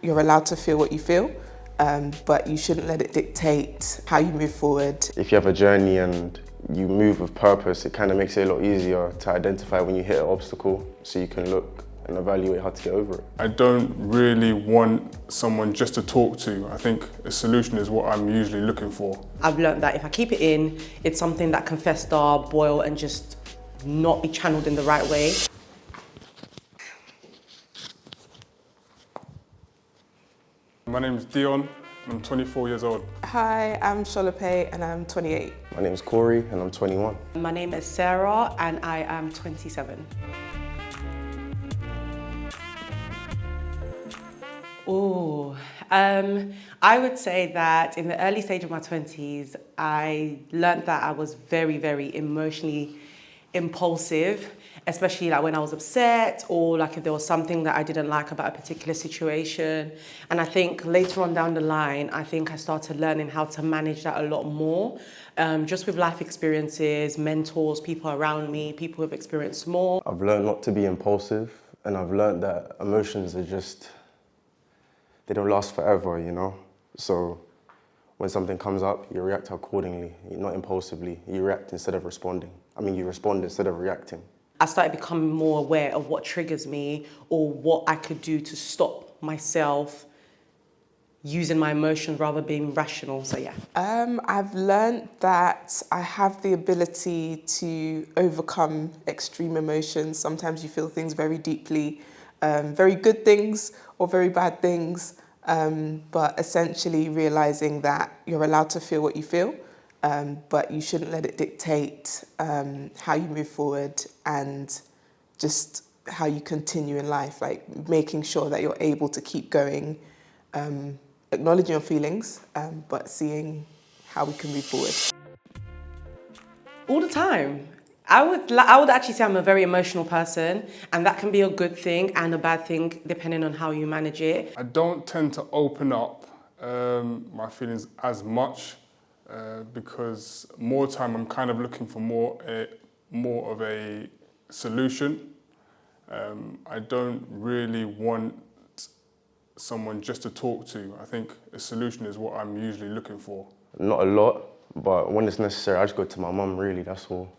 you're allowed to feel what you feel, but you shouldn't let it dictate how you move forward. If you have a journey and you move with purpose, it kind of makes it a lot easier to identify when you hit an obstacle, so you can look and evaluate how to get over it. I don't really want someone just to talk to. I think a solution is what I'm usually looking for. I've learned that if I keep it in, it's something that can fester, boil, and just not be channeled in the right way. My name is Dion, I'm 24 years old. Hi, I'm Sholape and I'm 28. My name is Corey and I'm 21. My name is Sarah and I am 27. Ooh, I would say that in the early stage of my 20s, I learned that I was very, very emotionally impulsive, especially like when I was upset or like if there was something that I didn't like about a particular situation. And I think later on down the line, I think I started learning how to manage that a lot more, just with life experiences, mentors, people around me, people who've experienced more. I've learned not to be impulsive, and I've learned that emotions are just, they don't last forever, you know? So when something comes up, you react accordingly, not impulsively. You react instead of responding. You respond instead of reacting. I started becoming more aware of what triggers me or what I could do to stop myself using my emotions rather than being rational, so yeah. I've learned that I have the ability to overcome extreme emotions. Sometimes you feel things very deeply, very good things or very bad things, but essentially realizing that you're allowed to feel what you feel, but you shouldn't let it dictate how you move forward and just how you continue in life, like making sure that you're able to keep going, acknowledging your feelings, but seeing how we can move forward. All the time. I would actually say I'm a very emotional person, and that can be a good thing and a bad thing depending on how you manage it. I don't tend to open up my feelings as much because more time I'm kind of looking for more of a solution. I don't really want someone just to talk to. I think a solution is what I'm usually looking for. Not a lot, but when it's necessary, I just go to my mum, really, that's all.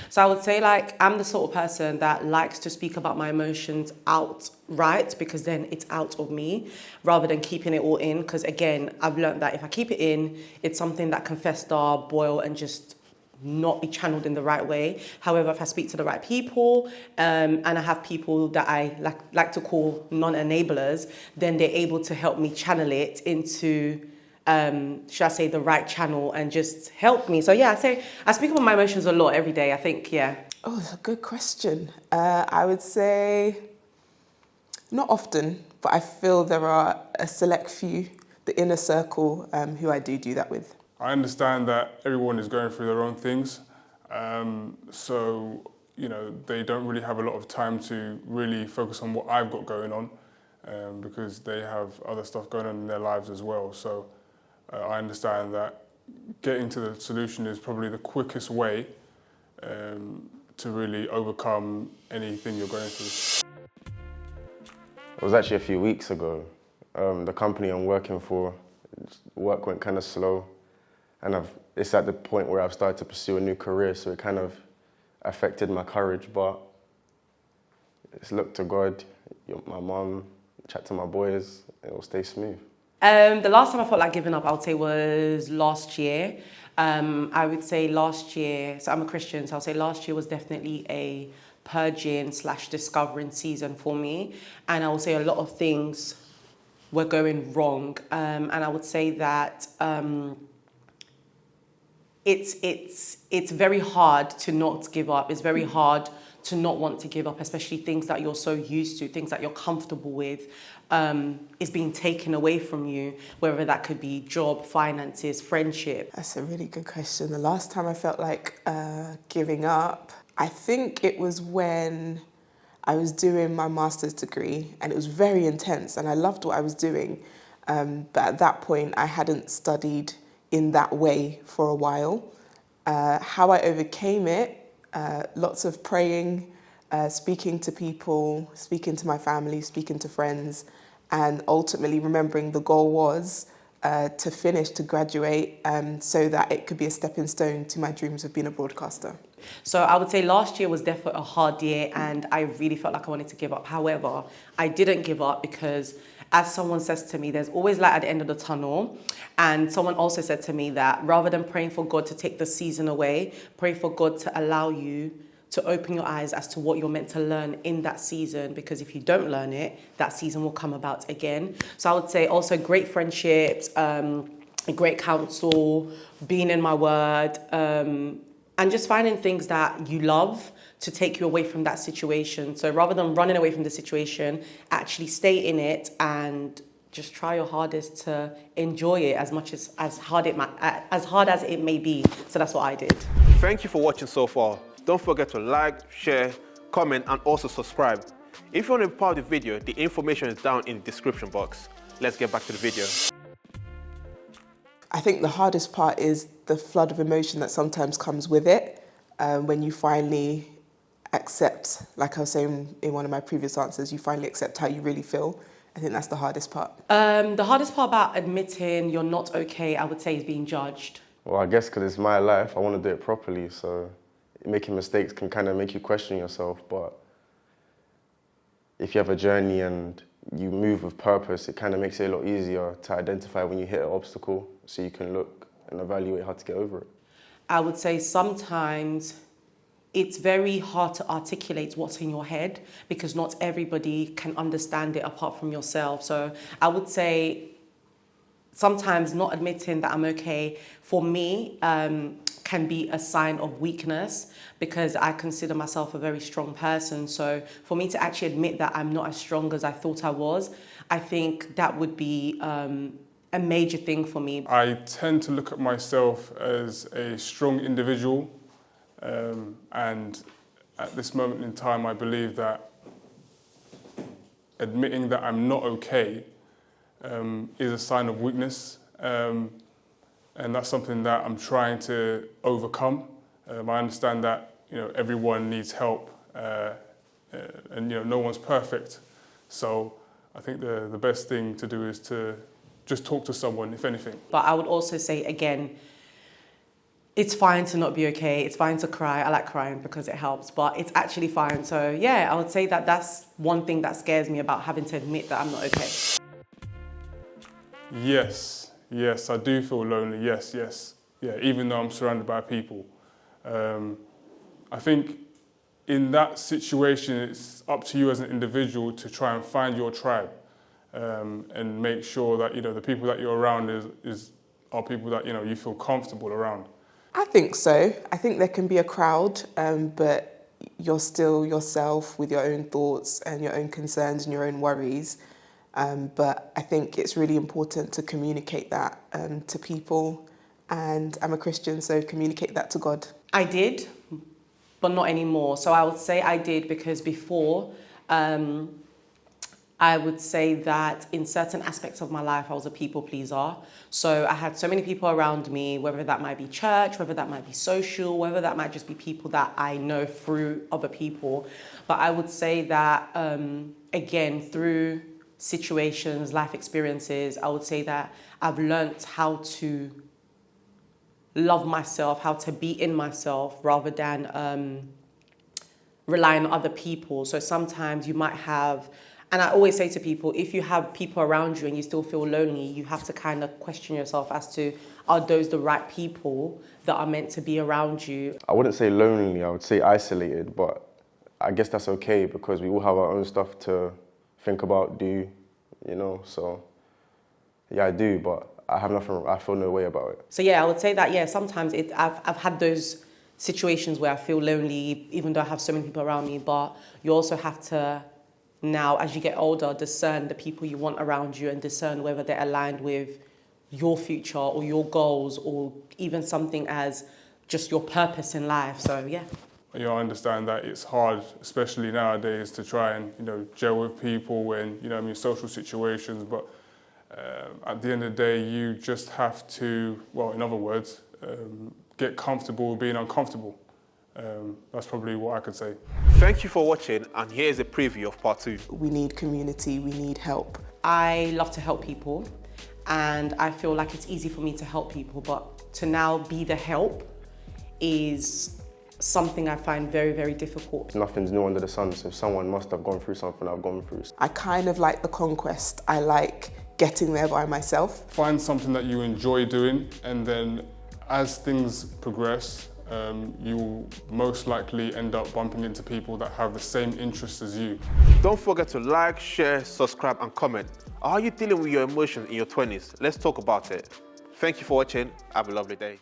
So I would say I'm the sort of person that likes to speak about my emotions outright because then it's out of me rather than keeping it all in. Because again, I've learned that if I keep it in, it's something that can fester, boil, and just not be channeled in the right way. However, if I speak to the right people and I have people that I like to call non-enablers, then they're able to help me channel it into should I say, the right channel and just help me. So yeah, I speak about my emotions a lot every day, I think, yeah. Oh, that's a good question. I would say not often, but I feel there are a select few, the inner circle, who I do that with. I understand that everyone is going through their own things, so they don't really have a lot of time to really focus on what I've got going on because they have other stuff going on in their lives as well. So I understand that getting to the solution is probably the quickest way to really overcome anything you're going through. It was actually a few weeks ago. The company I'm working for, work went kind of slow, and it's at the point where I've started to pursue a new career, so it kind of affected my courage, but it's look to God, my mum, chat to my boys, it will stay smooth. The last time I felt like giving up, I would say was last year. I would say last year, so I'm a Christian, so I'll say last year was definitely a purging / discovering season for me. And I would say a lot of things were going wrong. And I would say that it's very hard to not give up. It's very hard to not want to give up, especially things that you're so used to, things that you're comfortable with, is being taken away from you, whether that could be job, finances, friendship. That's a really good question. The last time I felt like giving up, I think it was when I was doing my master's degree, and it was very intense and I loved what I was doing. But at that point, I hadn't studied in that way for a while. How I overcame it, lots of praying, speaking to people, speaking to my family, speaking to friends, and ultimately remembering the goal was to finish, to graduate, so that it could be a stepping stone to my dreams of being a broadcaster. So I would say last year was definitely a hard year and I really felt like I wanted to give up. However, I didn't give up because, as someone says to me, there's always light at the end of the tunnel. And someone also said to me that rather than praying for God to take the season away, pray for God to allow you to open your eyes as to what you're meant to learn in that season, because if you don't learn it, that season will come about again. So I would say also great friendships, great counsel, being in my word, and just finding things that you love to take you away from that situation. So rather than running away from the situation, actually stay in it and just try your hardest to enjoy it as much as hard as it may be. So that's what I did. Thank you for watching so far. Don't forget to like, share, comment, and also subscribe. If you want to be part of the video, the information is down in the description box. Let's get back to the video. I think the hardest part is the flood of emotion that sometimes comes with it when you finally accept, like I was saying in one of my previous answers, you finally accept how you really feel. I think that's the hardest part. The hardest part about admitting you're not okay, I would say, is being judged. Well, I guess because it's my life, I want to do it properly, so making mistakes can kind of make you question yourself, but if you have a journey and you move with purpose, it kind of makes it a lot easier to identify when you hit an obstacle, so you can look and evaluate how to get over it. I would say sometimes it's very hard to articulate what's in your head because not everybody can understand it apart from yourself. So I would say sometimes not admitting that I'm okay, for me, can be a sign of weakness because I consider myself a very strong person. So for me to actually admit that I'm not as strong as I thought I was, I think that would be a major thing for me. I tend to look at myself as a strong individual, and at this moment in time, I believe that admitting that I'm not okay is a sign of weakness, and that's something that I'm trying to overcome. I understand that everyone needs help, and no one's perfect. So I think the best thing to do is to just talk to someone, if anything. But I would also say again, it's fine to not be okay. It's fine to cry. I like crying because it helps, but it's actually fine. So yeah, I would say that that's one thing that scares me about having to admit that I'm not okay. Yes, I do feel lonely. Yes. Yeah, even though I'm surrounded by people. I think in that situation, it's up to you as an individual to try and find your tribe, and make sure that the people that you're around are people that you feel comfortable around. I think so. I think there can be a crowd, but you're still yourself with your own thoughts and your own concerns and your own worries. But I think it's really important to communicate that to people. And I'm a Christian, so communicate that to God. I did, but not anymore. So I would say I did because before, I would say that in certain aspects of my life, I was a people pleaser. So I had so many people around me, whether that might be church, whether that might be social, whether that might just be people that I know through other people. But I would say that, again, through situations, life experiences, I would say that I've learnt how to love myself, how to be in myself rather than rely on other people. So sometimes you might have, and I always say to people, if you have people around you and you still feel lonely, you have to kind of question yourself as to, are those the right people that are meant to be around you? I wouldn't say lonely, I would say isolated, but I guess that's okay because we all have our own stuff to think about, so yeah, I do, but I have nothing, I feel no way about it. So yeah, I would say that, yeah, sometimes I've had those situations where I feel lonely, even though I have so many people around me, but you also have to now, as you get older, discern the people you want around you and discern whether they're aligned with your future or your goals or even something as just your purpose in life. So yeah. I understand that it's hard, especially nowadays, to try and gel with people in social situations. But at the end of the day, you just have to, well, in other words, get comfortable with being uncomfortable. That's probably what I could say. Thank you for watching, and here's a preview of part 2. We need community, we need help. I love to help people, and I feel like it's easy for me to help people, but to now be the help is something I find very, very difficult. Nothing's new under the sun, so someone must have gone through something I've gone through. I kind of like the conquest. I like getting there by myself. Find something that you enjoy doing, and then as things progress, you'll most likely end up bumping into people that have the same interests as you. Don't forget to like, share, subscribe, and comment. How are you dealing with your emotions in your 20s? Let's talk about it. Thank you for watching. Have a lovely day.